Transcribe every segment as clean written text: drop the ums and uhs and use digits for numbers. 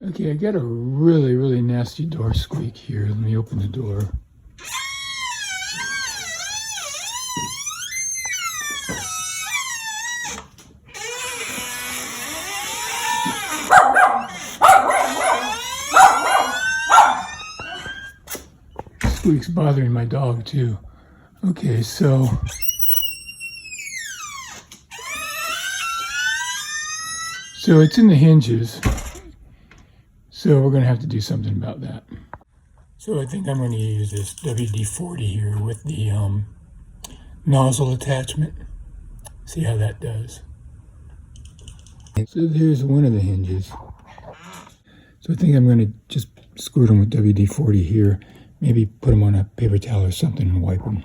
Okay, I got a really, really nasty door squeak here. Let me open the door. Squeak's bothering my dog too. Okay, so it's in the hinges. So we're going to have to do something about that. So I think I'm going to use this WD-40 here with the nozzle attachment. See how that does. So there's one of the hinges. So I think I'm going to just squirt them with WD-40 here. Maybe put them on a paper towel or something and wipe them.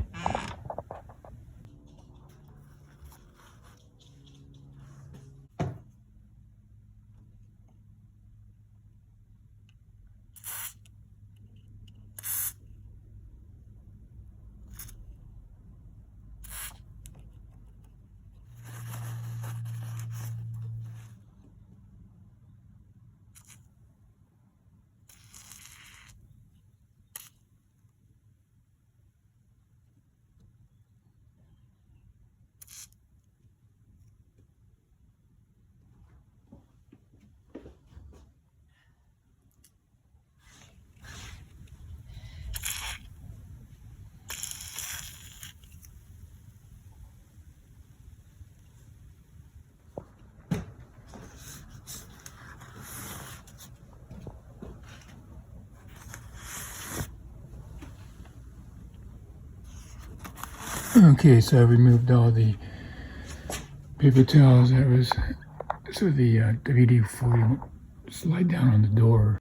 Okay, so I removed all the paper towels that was, so the WD-40 won't slide down on the door.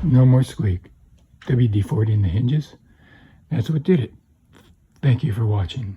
No more squeak. WD-40 in the hinges. That's what did it. Thank you for watching.